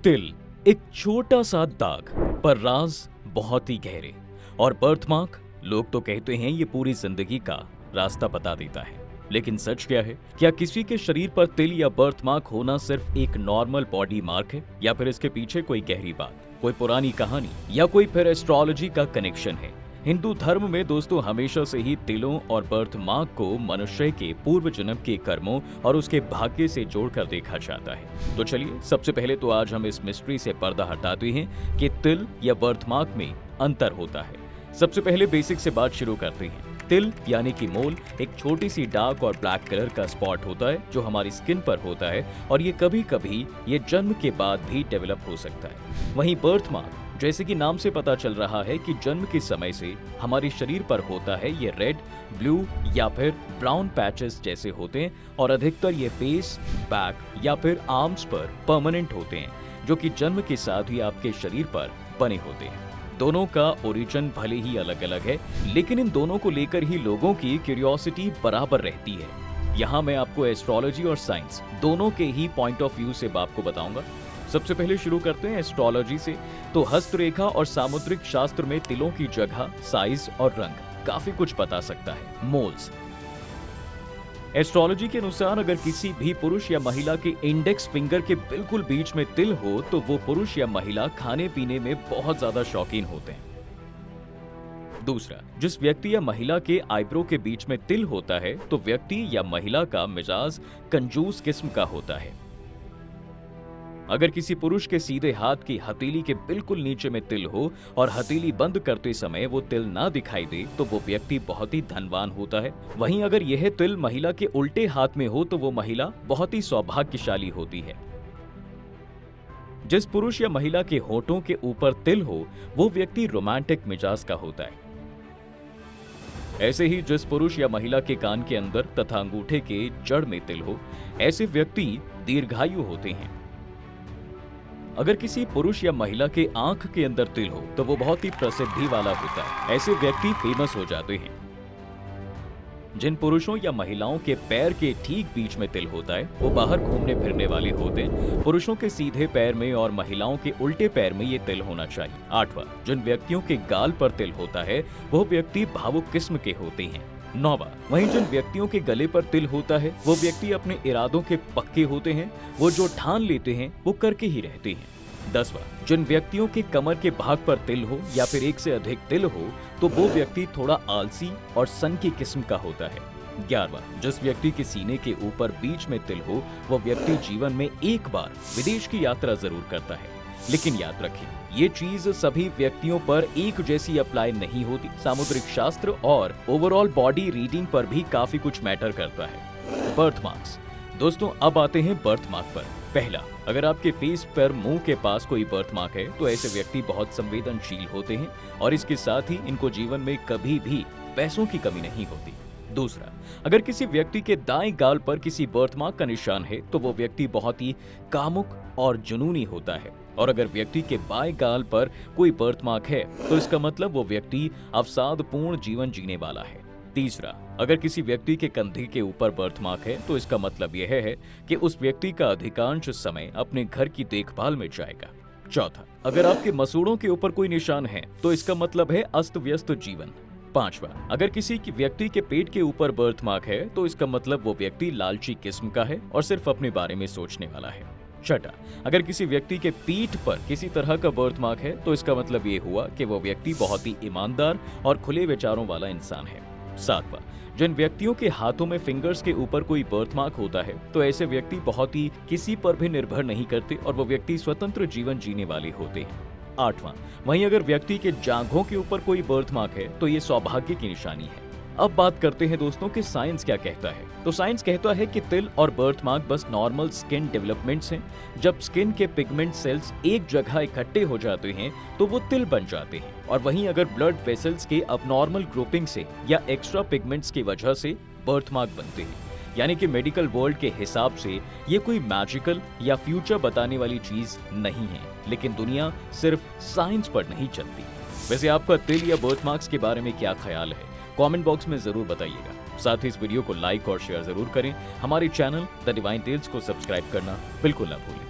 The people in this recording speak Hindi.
तिल एक छोटा सा दाग, पर राज बहुत ही गहरे। और बर्थमार्क, लोग तो कहते हैं ये पूरी जिंदगी का रास्ता बता देता है, लेकिन सच क्या है? क्या किसी के शरीर पर तिल या बर्थमार्क होना सिर्फ एक नॉर्मल बॉडी मार्क है, या फिर इसके पीछे कोई गहरी बात, कोई पुरानी कहानी, या कोई फिर एस्ट्रोलॉजी का कनेक्शन है? हिंदू धर्म में दोस्तों हमेशा से ही तिलों और बर्थमार्क को मनुष्य के पूर्व जन्म के कर्मों और उसके भाग्य से जोड़कर देखा जाता है। तो चलिए सबसे पहले तो आज हम इस मिस्ट्री से पर्दा हटाते हैं कि तिल या बर्थमार्क में अंतर होता है। सबसे पहले बेसिक से बात शुरू करते हैं। तिल यानी कि मोल एक छोटी सी डार्क और ब्लैक कलर का स्पॉट होता है जो हमारी स्किन पर होता है, और ये कभी कभी ये जन्म के बाद भी डेवलप हो सकता है। वहीं बर्थमार्क, जैसे कि नाम से पता चल रहा है कि जन्म के समय से हमारे शरीर पर होता है, ये रेड, ब्लू या फिर ब्राउन पैचेस जैसे होते हैं, और अधिकतर ये फेस, बैक या फिर आर्म्स पर परमानेंट होते हैं, जो कि जन्म के साथ ही आपके शरीर पर बने होते हैं। दोनों का ओरिजिन भले ही अलग अलग है, लेकिन इन दोनों को लेकर ही लोगों की क्यूरियोसिटी बराबर रहती है। यहाँ मैं आपको एस्ट्रोलॉजी और साइंस दोनों के ही पॉइंट ऑफ व्यू से आपको बताऊंगा। सबसे पहले शुरू करते हैं एस्ट्रोलॉजी से। तो हस्तरेखा और सामुद्रिक शास्त्र में तिलों की जगह, साइज और रंग काफी कुछ बता सकता है। मोल्स, एस्ट्रोलॉजी के अनुसार अगर किसी भी पुरुष या महिला के इंडेक्स फिंगर के बिल्कुल बीच में तिल हो तो वो पुरुष या महिला खाने पीने में बहुत ज्यादा शौकीन होते हैं। दूसरा, जिस व्यक्ति या महिला के आईब्रो के बीच में तिल होता है तो व्यक्ति या महिला का मिजाज कंजूस किस्म का होता है। अगर किसी पुरुष के सीधे हाथ की हथेली के बिल्कुल नीचे में तिल हो और हथेली बंद करते समय वो तिल ना दिखाई दे तो वो व्यक्ति बहुत ही धनवान होता है। वहीं अगर यह तिल महिला के उल्टे हाथ में हो तो वो महिला बहुत ही सौभाग्यशाली होती है। जिस पुरुष या महिला के होठों के ऊपर तिल हो वो व्यक्ति रोमांटिक मिजाज का होता है। ऐसे ही जिस पुरुष या महिला के कान के अंदर तथा अंगूठे के जड़ में तिल हो, ऐसे व्यक्ति दीर्घायु होते हैं। अगर किसी पुरुष या महिला के आंख के अंदर तिल हो तो वो बहुत ही प्रसिद्धि वाला होता है। ऐसे व्यक्ति फेमस हो जाते हैं। जिन पुरुषों या महिलाओं के पैर के ठीक बीच में तिल होता है वो बाहर घूमने फिरने वाले होते हैं। पुरुषों के सीधे पैर में और महिलाओं के उल्टे पैर में ये तिल होना चाहिए। 8वां, जिन व्यक्तियों के गाल पर तिल होता है वो व्यक्ति भावुक किस्म के होते हैं। 9वां, वहीं जिन व्यक्तियों के गले पर तिल होता है वो व्यक्ति अपने इरादों के पक्के होते हैं, वो जो ठान लेते हैं वो करके ही रहते हैं। 10वां, जिन व्यक्तियों के कमर के भाग पर तिल हो या फिर एक से अधिक तिल हो तो वो व्यक्ति थोड़ा आलसी और सन की किस्म का होता है। 11वां, जिस व्यक्ति के सीने के ऊपर बीच में तिल हो वो व्यक्ति जीवन में एक बार विदेश की यात्रा जरूर करता है। लेकिन याद रखें, ये चीज सभी व्यक्तियों पर एक जैसी अप्लाई नहीं होती। सामुद्रिक शास्त्र और ओवरऑल बॉडी रीडिंग पर भी काफी कुछ मैटर करता है। बर्थमार्क्स, दोस्तों अब आते हैं बर्थमार्क पर। पहला, अगर आपके फेस पर मुंह के पास कोई बर्थमार्क है तो ऐसे व्यक्ति बहुत संवेदनशील होते हैं और इसके साथ ही इनको जीवन में कभी भी पैसों की कमी नहीं होती। दूसरा, अगर किसी व्यक्ति के दाएं गाल पर किसी बर्थमार्क का निशान है तो वो व्यक्ति बहुत ही कामुक और जुनूनी होता है, और अगर व्यक्ति के बाएं गाल पर कोई बर्थमार्क है तो इसका मतलब वो व्यक्ति अवसादपूर्ण जीवन जीने वाला है। तीसरा, अगर किसी व्यक्ति के कंधे के ऊपर बर्थमार्क है तो इसका मतलब यह है कि उस व्यक्ति का अधिकांश समय अपने घर की देखभाल में जाएगा। चौथा, अगर आपके मसूड़ों के ऊपर कोई निशान है तो इसका मतलब है अस्त व्यस्त जीवन। 5वां, अगर किसी व्यक्ति के पेट के ऊपर बर्थमार्क है तो इसका मतलब वो व्यक्ति लालची किस्म का है और सिर्फ अपने बारे में सोचने वाला है। 6वां, अगर किसी व्यक्ति के पीठ पर किसी तरह का बर्थमार्क है तो इसका मतलब ये हुआ कि वो व्यक्ति बहुत ही ईमानदार और खुले विचारों वाला इंसान है। 7वां, जिन व्यक्तियों के हाथों में फिंगर्स के ऊपर कोई बर्थमार्क होता है तो ऐसे व्यक्ति बहुत ही किसी पर भी निर्भर नहीं करते और वो व्यक्ति स्वतंत्र जीवन जीने वाले होते हैं। 8वां, वहीं अगर व्यक्ति के जांघों के ऊपर कोई बर्थमार्क है तो ये सौभाग्य की निशानी है। अब बात करते हैं दोस्तों कि साइंस क्या कहता है। तो साइंस कहता है कि तिल और बर्थमार्क बस नॉर्मल स्किन डेवलपमेंट्स हैं। जब स्किन के पिगमेंट सेल्स एक जगह इकट्ठे हो जाते हैं तो वो तिल बन जाते हैं, और वहीं अगर ब्लड वेसल्स के अबनॉर्मल ग्रुपिंग से या एक्स्ट्रा पिगमेंट्स की वजह से बर्थमार्क बनते हैं। यानी कि मेडिकल वर्ल्ड के हिसाब से ये कोई मैजिकल या फ्यूचर बताने वाली चीज नहीं है, लेकिन दुनिया सिर्फ साइंस पर नहीं चलती। वैसे आपका तिल या बर्थमार्क्स के बारे में क्या ख्याल है? कमेंट बॉक्स में जरूर बताइएगा। साथ ही इस वीडियो को लाइक और शेयर जरूर करें। हमारे चैनल द डिवाइन टेल्स को सब्सक्राइब करना बिल्कुल ना भूलें।